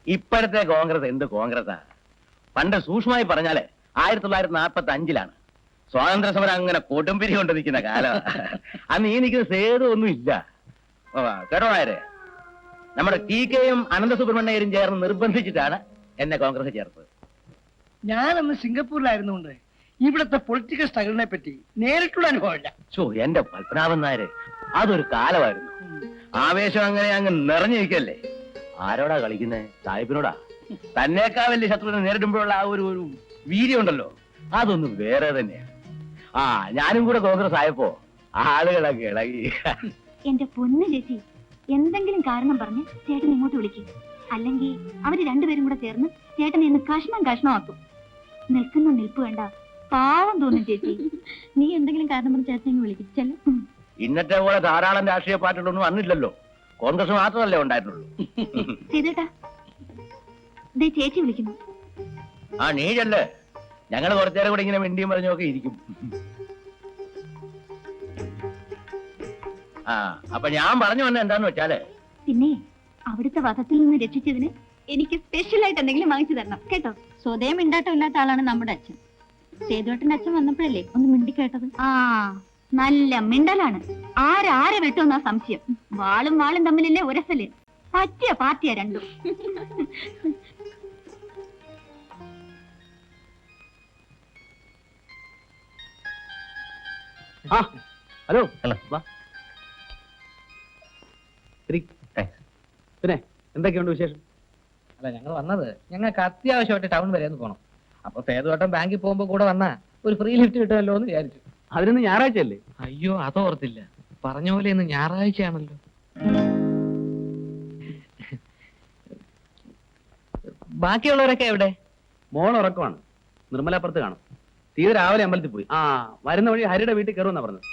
ഇപ്പോഴത്തെ കോൺഗ്രസ് എന്ത് കോൺഗ്രസാ? പണ്ട് സൂക്ഷ്മമായി പറഞ്ഞാല് 1945-ലാണ് സ്വാതന്ത്ര്യ സമരം അങ്ങനെ കൊടുമ്പിരി കൊണ്ട് നിൽക്കുന്ന കാലം. അന്ന് ഈ നിൽക്കുന്ന സേതു ഒന്നും ഇല്ല. കേട്ടോ നായരെ, നമ്മുടെ TK-യും അനന്തസുബ്രഹ്മണ്യരും ചേർന്ന് നിർബന്ധിച്ചിട്ടാണ് എന്നെ കോൺഗ്രസ് ചേർത്തത്. ഞാനന്ന് സിംഗപ്പൂരിലായിരുന്നുകൊണ്ട് ഇവിടുത്തെ പൊളിറ്റിക്കൽ സ്ട്രഗിളിനെ പറ്റി നേരിട്ടുള്ള അനുഭവമില്ല. എന്റെ പത്മനാഭൻ നായരെ, അതൊരു കാലമായിരുന്നു. ആവേശം അങ്ങനെ അങ്ങ് നിറഞ്ഞിരിക്കല്ലേ. ആരോടാ കളിക്കുന്നേ? സാഹിബിനോടാ. തന്നേക്കാ വലിയ ശത്രുവിനെ നേരിടുമ്പോഴുള്ള ആ ഒരു വീര്യം ഉണ്ടല്ലോ, അതൊന്നും വേറെ തന്നെയാണ്. ഞാനും കൂടെ കോൺഗ്രസ് ആയപ്പോ ആളുകളൊക്കെ ഇളകി. എന്റെ പൊന്നു ചേച്ചി, എന്തെങ്കിലും കാരണം പറഞ്ഞ് ചേട്ടൻ ഇങ്ങോട്ട് വിളിക്കും. അല്ലെങ്കിൽ അവര് രണ്ടുപേരും കൂടെ ചേർന്ന് ചേട്ടനെ ഇന്ന് കഷ്ണമാക്കും. നിൽക്കുന്ന നിൽപ്പ് വേണ്ട, പാവം തോന്നും ചേച്ചി. നീ എന്തെങ്കിലും കാരണം പറഞ്ഞ് ചേട്ടനെ വിളിക്കിച്ചല്ലോ. ഇന്നത്തെ പോലെ ധാരാളം രാഷ്ട്രീയ പാർട്ടികളൊന്നും വന്നില്ലല്ലോ. കോൺഗ്രസ് മാത്രമല്ലേ ഉണ്ടായിട്ടുള്ളൂ. ചെയ്തേട്ടാ, ചേച്ചി വിളിക്കുന്നു. നീയല്ലേ? ഞങ്ങൾ കുറച്ചേരം കൂടെ ഇങ്ങനെ മിണ്ടിയും പറഞ്ഞൊക്കെ ഇരിക്കും. അപ്പൊ ഞാൻ പറഞ്ഞു വന്ന എന്താന്ന് വെച്ചാല്, പിന്നെ അവിടുത്തെ വധത്തിൽ നിന്ന് രക്ഷിച്ചതിന് എനിക്ക് സ്പെഷ്യൽ ആയിട്ട് എന്തെങ്കിലും വാങ്ങിച്ചു തരണം കേട്ടോ. സ്വതയം മിണ്ടാട്ടം ഇല്ലാത്ത ആളാണ് നമ്മുടെ അച്ഛൻ. സേതുവേട്ടന്റെ അച്ഛൻ വന്നപ്പോഴല്ലേ ഒന്ന് മിണ്ടി കേട്ടത്. നല്ല മിണ്ടലാണ്. ആരെ വെട്ടുമെന്നാ സംശയം. വാളും തമ്മിലല്ലേ ഉരസല്. പറ്റിയ പാർട്ടിയാ രണ്ടും. ഹലോ. പിന്നെ എന്തൊക്കെയുണ്ട് വിശേഷം? അല്ല, ഞങ്ങൾ വന്നത് ഞങ്ങൾക്ക് അത്യാവശ്യമായിട്ട് ടൗൺ വരെ ഒന്ന് പോകണം. അപ്പൊ സേതുവട്ടം ബാങ്കിൽ പോകുമ്പോ കൂടെ വന്നാ ഒരു ഫ്രീ ലിഫ്റ്റ് കിട്ടുമല്ലോ എന്ന് വിചാരിച്ചു. അതിനൊന്ന് ഞായറാഴ്ചയല്ലേ? അയ്യോ, അതോർത്തില്ല. പറഞ്ഞ പോലെ ഇന്ന് ഞായറാഴ്ചയാണല്ലോ. ബാക്കിയുള്ളവരൊക്കെ എവിടെ? മോൾ ഉറക്കമാണ്. നിർമ്മലാപ്പുറത്ത് കാണും. സീത രാവിലെ അമ്പലത്തിൽ പോയി. വരുന്ന വഴി ഹരിയുടെ വീട്ടിൽ കയറുമെന്നാ പറഞ്ഞത്.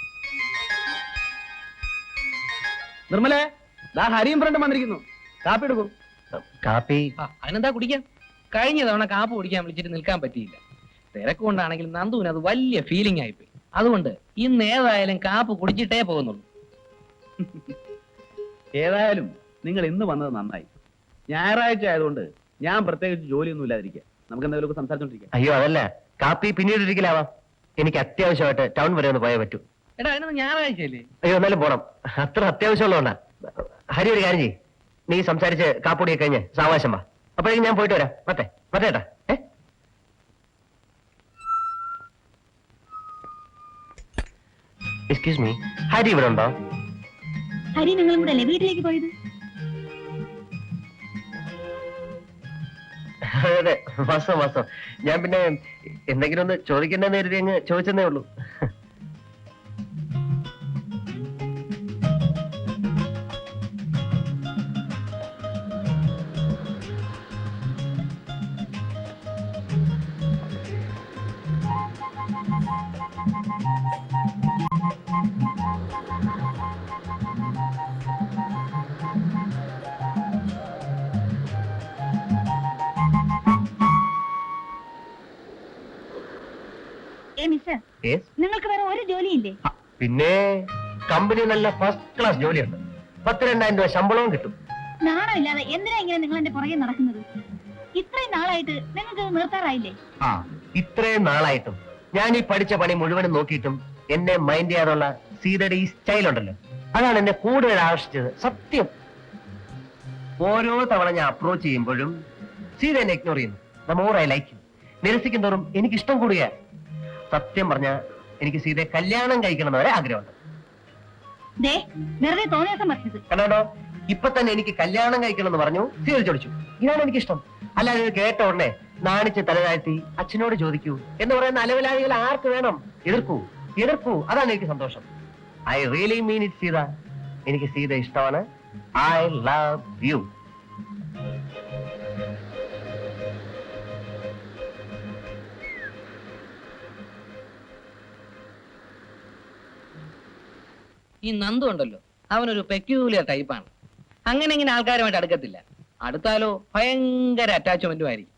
നിർമ്മലേ, ഹരിയും ഫ്രണ്ടും വന്നിരിക്കുന്നു. കാപ്പി എടുക്കും. കാപ്പി അതിനെന്താ കുടിക്കാൻ? കഴിഞ്ഞ തവണ കാപ്പ് കുടിക്കാൻ വിളിച്ചിട്ട് നിൽക്കാൻ പറ്റിയില്ല. തിരക്ക് കൊണ്ടാണെങ്കിൽ നന്ദുവിന് അത് വലിയ ഫീലിംഗ് ആയിപ്പോയി. അതുകൊണ്ട് ഇന്ന് ഏതായാലും കാപ്പ് കുടിച്ചിട്ടേ പോകുന്നുള്ളൂ. ഏതായാലും നിങ്ങൾ ഇന്ന് വന്നത് നന്നായി. ഞായറാഴ്ച ആയതുകൊണ്ട് ഞാൻ പ്രത്യേകിച്ച് ജോലിയൊന്നും ഇല്ലാതിരിക്കുക. നമുക്ക് എന്തെങ്കിലുമൊക്കെ സംസാരിച്ചോണ്ടിരിക്കാം. അയ്യോ, അതല്ല, കാപ്പി പിന്നീട് ഒരിക്കലാവാം. എനിക്ക് അത്യാവശ്യമായിട്ട് ടൗൺ വരെ ഒന്ന് പോയേ പറ്റൂ. എടാ, അതിനൊന്ന് ഞായറാഴ്ചയല്ലേ? അയ്യോ, എന്നാലും പോണം. അത്ര അത്യാവശ്യമുള്ളതുകൊണ്ടാ. ഹരി, ഒരു കാര്യം ചെയ്യ്, നീ സംസാരിച്ച് കാപ്പുടിയൊക്കെ കഴിഞ്ഞ് സാവകാശം വാ. അപ്പോഴേക്കും ഞാൻ പോയിട്ട് വരാം. പറ്റേട്ടാ. എക്സ്ക്യൂസ് മീ, ഹരി ഇവിടെ ഉണ്ടോ? ഹരി നിങ്ങളും കൂടെ അല്ലേ വീട്ടിലേക്ക് പോയത്? അതെ, വാസ്തവം. ഞാൻ പിന്നെ എന്തെങ്കിലും ഒന്ന് ചോദിക്കേണ്ടെന്ന് കരുതി അങ്ങ് ചോദിച്ചെന്നേ ഉള്ളൂ. നിങ്ങൾക്ക് വേറെ ഒരു ജോലിയില്ലേ? പിന്നെ കമ്പനി നല്ല ഫസ്റ്റ് ക്ലാസ് ജോലിയുണ്ട്. 10,000-2,000 രൂപ ശമ്പളവും കിട്ടും. നാണം ഇല്ലാതെ എന്തിനാ ഇങ്ങനെ നിങ്ങൾ എന്റെ പുറകെ നടക്കുന്നത്? ഇത്രയും നാളായിട്ട് നിങ്ങൾക്ക് നിർത്താറായില്ലേ? ഇത്രയും നാളായിട്ടും ഞാൻ ഈ പഠിച്ച പണി മുഴുവനും നോക്കിയിട്ടും എന്നെ മൈൻഡ് ചെയ്യാനുള്ള സീതയുടെ ഈ സ്റ്റൈൽ ഉണ്ടല്ലോ, അതാണ് എന്നെ കൂടുതൽ ആകർഷിച്ചത്. സത്യം, ഓരോ തവണ ഞാൻ അപ്രോച്ച് ചെയ്യുമ്പോഴും സീത എന്നെ ഇഗ്നോർ ചെയ്യുന്നു. More I like you. നിരസിക്കും തോറും എനിക്ക് ഇഷ്ടം കൂടുക. സത്യം പറഞ്ഞ എനിക്ക് സീതയെ കല്യാണം കഴിക്കണം എന്നവരെ ആഗ്രഹമുണ്ട്. കണ്ടോ, ഇപ്പൊ തന്നെ എനിക്ക് കല്യാണം കഴിക്കണം എന്ന് പറഞ്ഞു സീത ചോദിച്ചു. ഇതാണ് എനിക്കിഷ്ടം. അല്ലാതെ ഇത് കേട്ട ഉടനെ നാണിച്ച് തലതാഴ്ത്തി അച്ഛനോട് ചോദിക്കൂ എന്ന് പറയുന്ന അലവലാദികൾ ആർക്ക് വേണം? എതിർക്കൂ. അതാണ് എനിക്ക് സന്തോഷം. I really mean it Sita. എനിക്ക് സീത ഇഷ്ടമാണ്. I love you. ഈ നന്ദു ഉണ്ടല്ലോ, അവനൊരു പെക്യൂലിയർ ടൈപ്പാണ്. അങ്ങനെ ആൾക്കാരുമായിട്ട് അടുക്കത്തില്ല. അടുത്താലോ ഭയങ്കര അറ്റാച്ച്മെന്റും ആയിരിക്കും.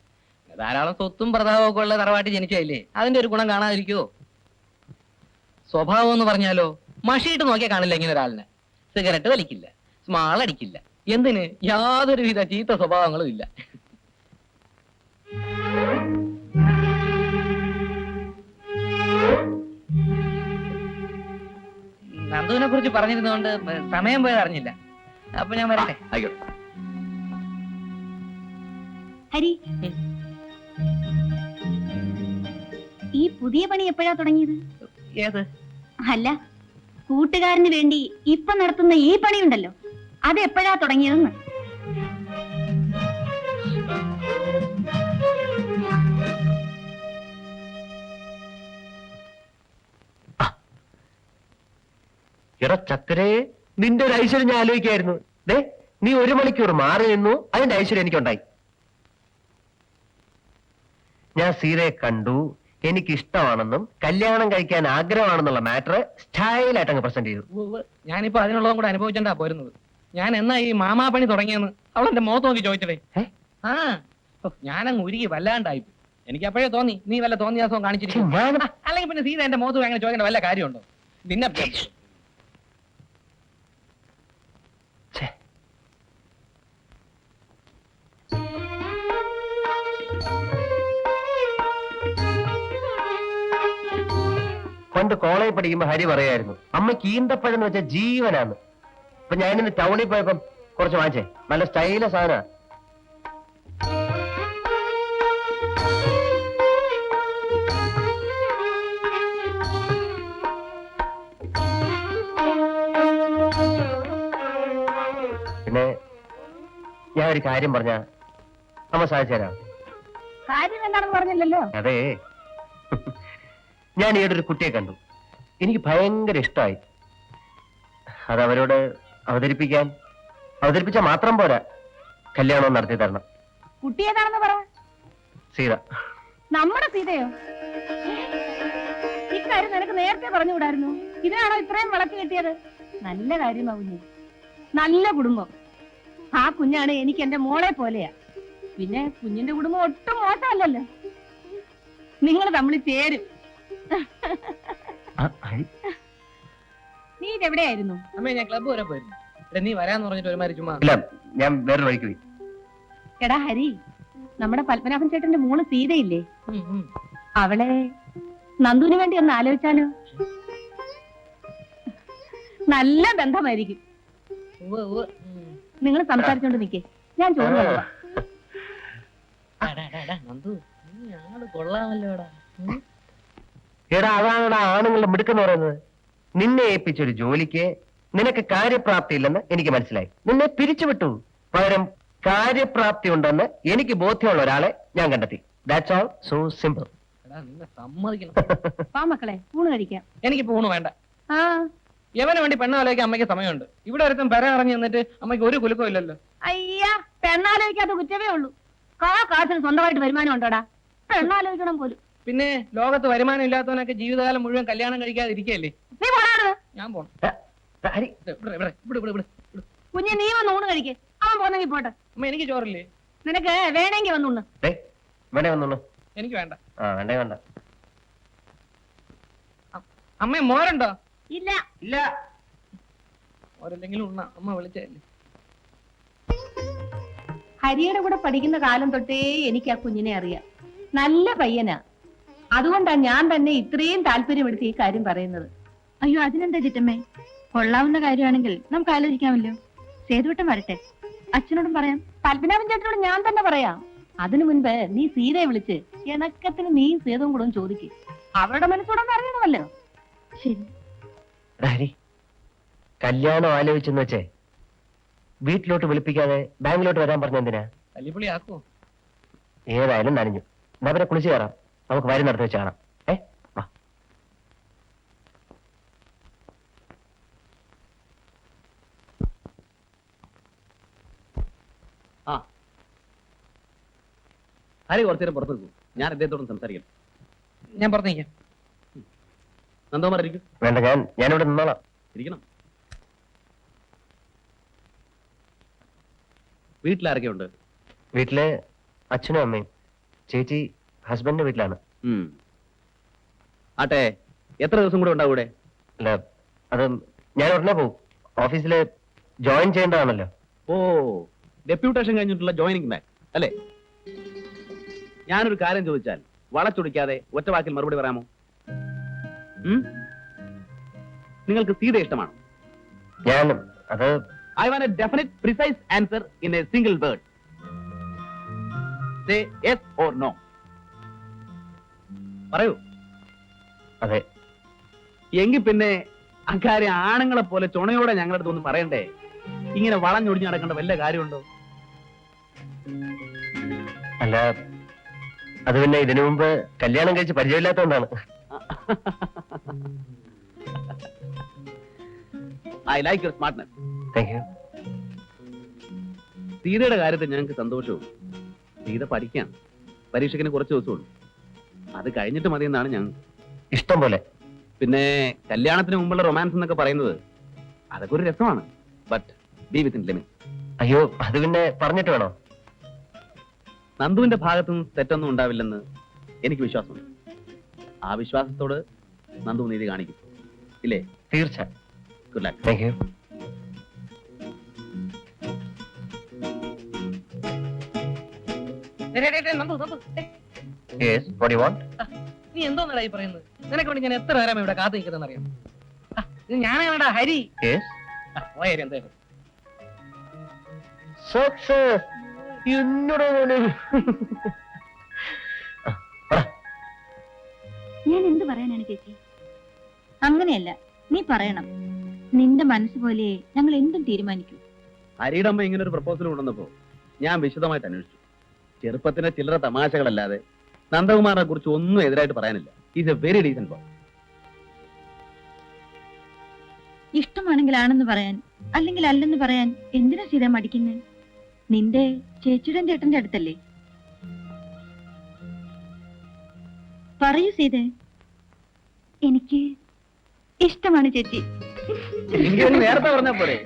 ധാരാളം സ്വത്തും പ്രതാപവും ഒക്കെ ഉള്ള തറവാട്ടി ജനിച്ചല്ലേ, അതിന്റെ ഒരു ഗുണം കാണാതിരിക്കുവോ? സ്വഭാവം എന്ന് പറഞ്ഞാലോ, മഷിയിട്ട് നോക്കിയാൽ കാണില്ല ഇങ്ങനെ ഒരാളിനെ. സിഗരറ്റ് വലിക്കില്ല, സ്മാൾ അടിക്കില്ല, എന്തിന് യാതൊരുവിധ ചീത്ത സ്വഭാവങ്ങളും ഇല്ല. നന്ദുവിനെ കുറിച്ച് പറഞ്ഞിരുന്നോണ്ട് സമയം പോയത് അറിഞ്ഞില്ല. അപ്പൊ ഞാൻ വരട്ടെ. ആയിക്കോട്ടെ. ഹരി, ഈ പുതിയ പണി എപ്പോഴാ തുടങ്ങിയത്? ഏത്? അല്ല, കൂട്ടുകാരന് വേണ്ടി ഇപ്പൊ നടത്തുന്ന ഈ പണിയുണ്ടല്ലോ, അത് എപ്പോഴാ തുടങ്ങിയതെന്ന്. എടാ ചക്കരേ, നിന്റെ ഒരു ഐശ്വര്യം ഞാൻ ആലോചിക്കായിരുന്നു. ദേ, നീ 1 മണിക്കൂർ മാറി നിന്നു, അതിന്റെ ഐശ്വര്യം എനിക്കുണ്ടായി. ഞാൻ സീതയെ കണ്ടു, എനിക്ക് ഇഷ്ടമാണെന്നും കല്യാണം കഴിക്കാൻ ആഗ്രഹമാണെന്നുള്ള മാറ്റർ സ്റ്റൈലായിട്ട് അങ്ങ് പ്രസന്റ് ചെയ്തു. ഞാനിപ്പോ അതിനുള്ളതും കൂടെ അനുഭവിച്ചാ പോരുന്നത്. ഞാൻ എന്നാ ഈ മാമാ പണി തുടങ്ങിയെന്ന് അവൾ എന്റെ മുഖത്ത് നോക്കി ചോദിച്ചടേ. ആ, ഞാനങ്ങ് ഉരുകി വല്ലാണ്ടായി. എനിക്ക് അപ്പോഴേ തോന്നി നീ വല്ല തോന്നിയാസവും കാണിച്ചിരിക്കും. അല്ലെങ്കിൽ പിന്നെ സീത എന്റെ മുഖത്ത് അങ്ങനെ ചോദിക്കേണ്ട വല്ല കാര്യമുണ്ടോ? പിന്നെ പണ്ട് കോളേജിൽ പഠിക്കുമ്പോ ഹരി പറയായിരുന്നു, അമ്മയ്ക്ക് ഈന്തപ്പഴം എന്ന് വെച്ചാൽ ജീവനാണ്. അപ്പൊ ഞാനിന്ന് ടൗണിൽ പോയപ്പം കുറച്ച് വാങ്ങിച്ചേ, നല്ല സ്റ്റൈല സാധന. പിന്നെ ഞാൻ ഒരു കാര്യം പറഞ്ഞ അമ്മ സാധിച്ചു തരാം. കാര്യം എന്താണെന്ന് പറഞ്ഞില്ലല്ലോ. അതെ, ഞാൻ ഈയിടെ ഒരു കുട്ടിയെ കണ്ടു, എനിക്ക് ഭയങ്കര ഇഷ്ടമായി. അത് അവരോട് അവതരിപ്പിച്ചാൽ മാത്രം പോരാ, കല്യാണം നടത്തി തരണം. കുട്ടി ഏതാണെന്ന് പറ. സീത. നമ്മുടെ സീതയോ? ഇക്കാര്യം നിനക്ക് നേരത്തെ പറഞ്ഞുകൂടായിരുന്നു. ഇതിനാണോ ഇത്രയും വിളക്ക് കിട്ടിയത്? നല്ല കാര്യമാ കുഞ്ഞ്, നല്ല കുടുംബം. ആ കുഞ്ഞാണ് എനിക്ക് എന്റെ മോളെ പോലെയാ. പിന്നെ കുഞ്ഞിന്റെ കുടുംബം ഒട്ടും മോശമല്ലല്ലോ. നിങ്ങൾ തമ്മിൽ ചേരും. നീ ഇതെവിടെയായിരുന്നു? അമ്മേ, ഞാൻ ക്ലബ്ബ് വരെ പോയിരുന്നു. നീ വരാന്ന് പറഞ്ഞിട്ട് ഒരുമാതിരി ചുമ്മാ. ഇല്ല, ഞാൻ വേറെ വഴിക്ക് പോയി. എടാ ഹരി, നമ്മുടെ പത്മനാഭൻ ചേട്ടന്റെ മോള് സീതയില്ലേ, അവളെ നന്ദുവിന് വേണ്ടി ഒന്ന് ആലോചിച്ചാലോ? നല്ല ബന്ധമായിരിക്കും. നിങ്ങൾ സംസാരിച്ചോണ്ട് നിക്കേ, ഞാൻ ചോറ് കൊണ്ടുവാ. നന്ദു, നീ ആള് കൊള്ളാമല്ലോടാ. എടാ, അതാണ് ആണുങ്ങളുടെ മിടുക്കെന്ന് പറയുന്നത്. നിന്നെ ഏൽപ്പിച്ചൊരു ജോലിക്ക് നിനക്ക് കാര്യപ്രാപ്തി ഇല്ലെന്ന് എനിക്ക് മനസ്സിലായി. നിന്നെ പിരിച്ചുവിട്ടു. പകരം കാര്യപ്രാപ്തി ഉണ്ടെന്ന് എനിക്ക് ബോധ്യമുള്ള ഒരാളെ ഞാൻ കണ്ടെത്തി. That's all. So simple. നിന്നെ സമ്മതിക്കണം. വാ മക്കളെ, ഊണ് കഴിക്കാം. എനിക്ക് പൂണ് വേണ്ട. ആ, യവന് വേണ്ടി പെണ്ണാലോചിക്കാൻ അമ്മയ്ക്ക് സമയമുണ്ട്. ഇവിടെ ഒരുത്തും പെര ഇറങ്ങി നിന്നിട്ട് അമ്മയ്ക്ക് ഒരു കുലുക്കവും ഇല്ലല്ലോ. അയ്യാ, പെണ്ണാലോചിക്കാത്ത കുറ്റമേ ഉള്ളൂ. കാശിന് സ്വന്തമായിട്ട് വരുമാനം ഉണ്ടോടാ? പെണ്ണാലോചിക്കണം പോലും. പിന്നെ ലോകത്ത് വരുമാനം ഇല്ലാത്തവനൊക്കെ ജീവിതകാലം മുഴുവൻ കല്യാണം കഴിക്കാതെ ഇരിക്കല്ലേ? നീ പോണാണ്. ഞാൻ പോണം. ഹരി, കുഞ്ഞെ, നീ വന്ന് ഊണ് കഴിക്കേ. അവൻ പോന്നെങ്കിൽ പോട്ടെ. അമ്മ, എനിക്ക് ചോറില്ലേ? നിനക്ക് വേണമെങ്കിൽ വന്നുണ്ട്. വേണേ വന്നോളൂ. എനിക്ക് വേണ്ട. വേണ്ടേ വേണ്ട. അമ്മ, മോരുണ്ടോ? ഇല്ല ഇല്ല. മോരല്ലെങ്കിലും ഉണ്ണ. അമ്മ വിളിച്ചല്ലേ. ഹരിയുടെ കൂടെ പഠിക്കുന്ന കാലം തൊട്ടേ എനിക്ക് ആ കുഞ്ഞിനെ അറിയാം. നല്ല പയ്യനാ. അതുകൊണ്ടാണ് ഞാൻ തന്നെ ഇത്രയും താല്പര്യമെടുത്ത് ഈ കാര്യം പറയുന്നത്. അയ്യോ, അതിനെന്താ ചിറ്റമ്മേ, കൊള്ളാവുന്ന കാര്യമാണെങ്കിൽ നമുക്ക് ആലോചിക്കാമല്ലോ. സേതുവട്ടം വരട്ടെ, അച്ഛനോടും പറയാം, പത്മനാഭൻ ചേട്ടനോട് ഞാൻ തന്നെ പറയാം. അതിനു മുൻപ് നീ സീതയെ വിളിച്ച് ഇണക്കത്തിന് നീ സേതുവും കൂടെ ചോദിക്ക്. അവരുടെ മനസ്സോടൊന്നും അറിയണമല്ലോ. ശരി. ഹരി, കല്യാണം ആലോചിച്ചെന്ന് വെച്ചേ വീട്ടിലോട്ട് വിളിപ്പിക്കാതെ ബാങ്കിലോട്ട് വരാൻ പറഞ്ഞ എന്തിനാ? തല്ലിപ്പൊളി ആക്കുവോ? ഏതായാലും നനഞ്ഞു. എന്നാ പിന്നെ കുളിച്ചു കയറാം. നമുക്ക് വരി നടത്തി വെച്ച് കാണാം. വാ. ആ, ഹരി കുറച്ചു നേരം പുറത്തു നിൽക്കും. ഞാൻ അദ്ദേഹത്തോടും സംസാരിക്കാം. ഞാൻ പുറത്ത് നിൽക്കാം. നന്ദകുമാർ ഇരിക്കും. വേണ്ട, ഞാനിവിടെ നിന്നോളാം. ഇരിക്കണം. വീട്ടിലാരൊക്കെ ഉണ്ട്? വീട്ടില് അച്ഛനും അമ്മയും. ചേച്ചി ഹസ്ബൻഡിന്റെ വീട്ടിലാണ്. ആട്ടെ, എത്ര ദിവസം കൂടെ ഉണ്ടാവും ഇവിടെ? അല്ല, അത് ഞാൻ ഉടനെ പോകും. ഓഫീസില് ജോയിൻ ചെയ്യേണ്ടതാണല്ലോ. ഓ, ഡെപ്യൂട്ടേഷൻ കഴിഞ്ഞിട്ടുള്ള ജോയിനിങ് ബാക്ക് അല്ലേ? ഞാനൊരു കാര്യം ചോദിച്ചാൽ വളച്ചൊടിക്കാതെ ഒറ്റ വാക്കിൽ മറുപടി പറയാമോ? നിങ്ങൾക്ക് സീത ഇഷ്ടമാണോ? ഞാൻ അത് I want a definite, precise answer in a single word. Say yes or no. പറയൂ. അതെ. എങ്കിൽ പിന്നെ അക്കാര്യം ആണുങ്ങളെ പോലെ ചുണയോടെ ഞങ്ങളുടെ അടുത്ത് ഒന്നും പറയണ്ടേ? ഇങ്ങനെ വളഞ്ഞൊടിഞ്ഞ് നടക്കേണ്ട വല്ല കാര്യമുണ്ടോ? അല്ല, അത് പിന്നെ ഇതിനു മുമ്പ് കല്യാണം കഴിച്ച് പരിചയമില്ലാത്തതുകൊണ്ടാണ്. I like your smartness. Thank you. സീതയുടെ കാര്യത്തിൽ ഞങ്ങൾക്ക് സന്തോഷവും. സീത പഠിക്കാൻ പരീക്ഷയ്ക്കിന് കുറച്ച് ദിവസമുള്ളൂ. അത് കഴിഞ്ഞിട്ട് മതിയെന്നാണ് ഞങ്ങൾ. ഇഷ്ടം പോലെ. പിന്നെ കല്യാണത്തിന് മുമ്പുള്ള റൊമാൻസ് എന്നൊക്കെ പറയുന്നത് അതൊക്കെ ഒരു രസമാണ്. But B within limit. അയ്യോ, അത് പിന്നെ പറഞ്ഞിട്ട് വേണോ? നന്ദുവിന്റെ ഭാഗത്തുനിന്ന് തെറ്റൊന്നും ഉണ്ടാവില്ലെന്ന് എനിക്ക് വിശ്വാസമുണ്ട്. ആ വിശ്വാസത്തോട് നന്ദു നീതി കാണിക്കും, ഇല്ലേ? തീർച്ച. Good luck. Thank you. Nandu, Nandu, yes, what you want? നീ എന്തോന്നടാ ഈ പറയുന്നത്? നിനക്ക് വേണ്ടി ഞാൻ എത്ര നേരം ഇവിടെ കാത്തു നിൽക്കുന്നതെന്ന് അറിയാം. ഇത് ഞാനാടാ ഹരി. യെസ്. പോയരി എന്തായാലും. സക്സസ്. എന്നോട് ഞാൻ എന്ത് പറയാനാണ് ചേച്ചി? അങ്ങനെയല്ല, നീ പറയണം. നിന്റെ മനസ്സ് പോലെ ഞങ്ങൾ എന്തും തീരുമാനിക്കൂ. ഹരിയുടെ അമ്മ ഇങ്ങനെ ഒരു പ്രപ്പോസൽ കൊണ്ടുവന്നപ്പോ ഞാൻ വിശദമായിട്ട് അന്വേഷിച്ചു. ചെറുപ്പത്തിന്റെ ചില്ലറ തമാശകളല്ലാതെ നന്ദകുമാറിനെ കുറിച്ച് ഒന്നും എതിരായിട്ട് പറയാനില്ല. Is A very decent boy. ഇഷ്ടമാണെങ്കിൽ ആണെന്ന് പറയാൻ, അല്ലെങ്കിൽ അല്ലെന്ന് പറയാൻ എന്തിനാ സീത മടിക്കുന്നത്? നിന്റെ ചേച്ചിയുടെ ചേട്ടന്റെ അടുത്തല്ലേ? പറയൂ സീതേ. എനിക്ക് ഇഷ്ടമാണ് ചേച്ചി. എനിക്ക് നേരത്തെ പറഞ്ഞ പോലെ.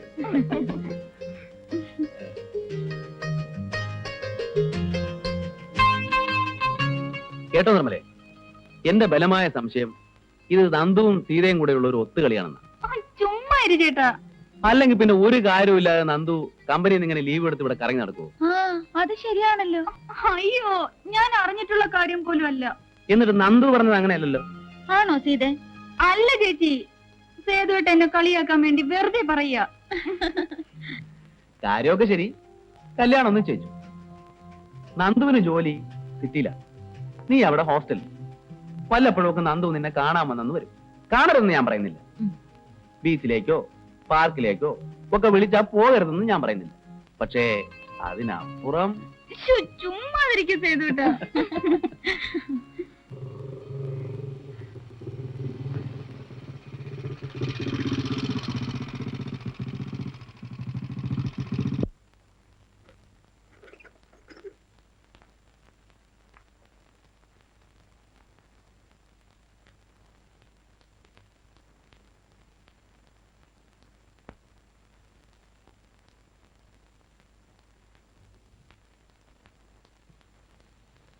കേട്ടോ നിർമ്മലേ, എന്റെ ബലമായ സംശയം ഇത് നന്ദുവും സീതയും കൂടെയുള്ള ഒരു ഒത്തുകളിയാണെന്ന്. ചുമ്മാ ഇരു ചേട്ടാ. അല്ലെങ്കിൽ പിന്നെ ഒരു കാര്യമില്ലാതെ നന്ദു കമ്പനിയിൽ നിന്ന് ഇങ്ങനെ ലീവ് എടുത്ത് ഇവിടെ കറങ്ങി നടക്കുമോ? അത് ശരിയാണല്ലോ. അയ്യോ, ഞാൻ അറിഞ്ഞിട്ടുള്ള കാര്യം പോലും അല്ല. എന്നിട്ട് നന്ദു പറഞ്ഞത് അങ്ങനെയല്ലല്ലോ. ആണോ സീത? അല്ല ചേച്ചി, സേതുവേട്ട എന്നെ കളിയാക്കാൻ വേണ്ടി വെറുതെ പറയാ. കാര്യമൊക്കെ ശരി, കല്യാണം ഒന്നും ചെയ്തു. നന്ദുവിന് ജോലി സിറ്റിയില, നീ അവിടെ ഹോസ്റ്റലിൽ. വല്ലപ്പോഴും ഒക്കെ നന്ദു നിന്നെ കാണാമെന്നു വരും. കാണരുതെന്ന് ഞാൻ പറയുന്നില്ല. ബീച്ചിലേക്കോ പാർക്കിലേക്കോ ഒക്കെ വിളിച്ചാ പോകരുതെന്ന് ഞാൻ പറയുന്നില്ല. പക്ഷേ അതിനപ്പുറം ചുമ്മാതിരിക്കും സേതുവേട്ട.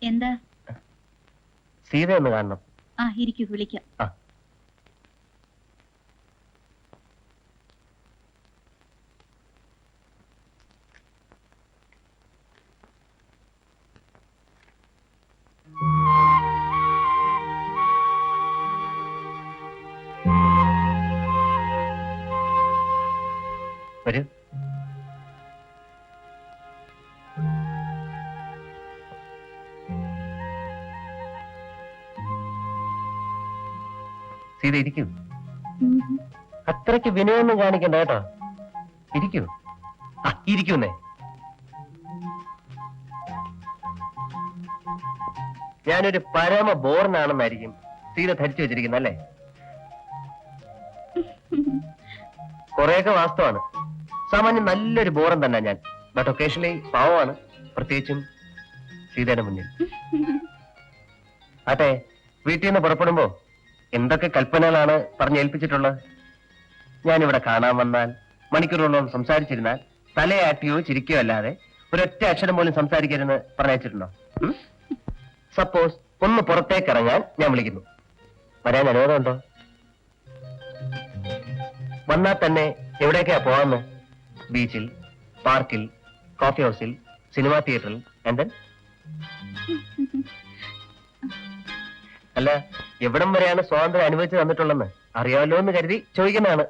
എന്താ? സീത ഒന്ന് കാണണം. ഇരിക്കൂ, വിളിക്കാം. വരൂ. സീത ഇരിക്കൂ. അത്രയ്ക്ക് വിനയൊന്നും കാണിക്കണ്ട കേട്ടോ. ഇരിക്കൂ. ഇരിക്കുന്നേ. ഞാനൊരു പരമ ബോറിനാണെന്നായിരിക്കും സീത ധരിച്ചു വെച്ചിരിക്കുന്നത്, അല്ലേ? കുറെയൊക്കെ വാസ്തവാണ്. സാമാന്യം നല്ലൊരു ബോറൻ തന്നെ ഞാൻ. ബട്ട് ഒക്കേഷണലി പാവമാണ്, പ്രത്യേകിച്ചും സീതയുടെ മുന്നിൽ. ആട്ടെ, വീട്ടിൽ നിന്ന് പുറപ്പെടുമ്പോ എന്തൊക്കെ കൽപ്പനകളാണ് പറഞ്ഞേൽപ്പിച്ചിട്ടുള്ളത്? ഞാനിവിടെ കാണാൻ വന്നാൽ മണിക്കൂറുകളോളം സംസാരിച്ചിരുന്നാൽ തലയാട്ടിയോ ചിരിക്കോ അല്ലാതെ ഒരൊറ്റ അക്ഷരം പോലും സംസാരിക്കരുതെന്ന് പറഞ്ഞയച്ചിട്ടുണ്ടോ? സപ്പോസ് ഒന്ന് പുറത്തേക്ക് ഇറങ്ങാൻ ഞാൻ വിളിക്കുന്നു, വരാൻ അനുവാദമുണ്ടോ? വന്നാൽ തന്നെ എവിടേക്കാ പോവാന്ന്? ബീച്ചിൽ, പാർക്കിൽ, കോഫി ഹൗസിൽ, സിനിമാ തിയേറ്ററിൽ. എന്തെൻ അല്ല, എവിടം വരെയാണ് സ്വാതന്ത്ര്യം അനുഭവിച്ചു തന്നിട്ടുള്ളതെന്ന് അറിയാമല്ലോ എന്ന് കരുതി ചോദിക്കുന്നതാണ്.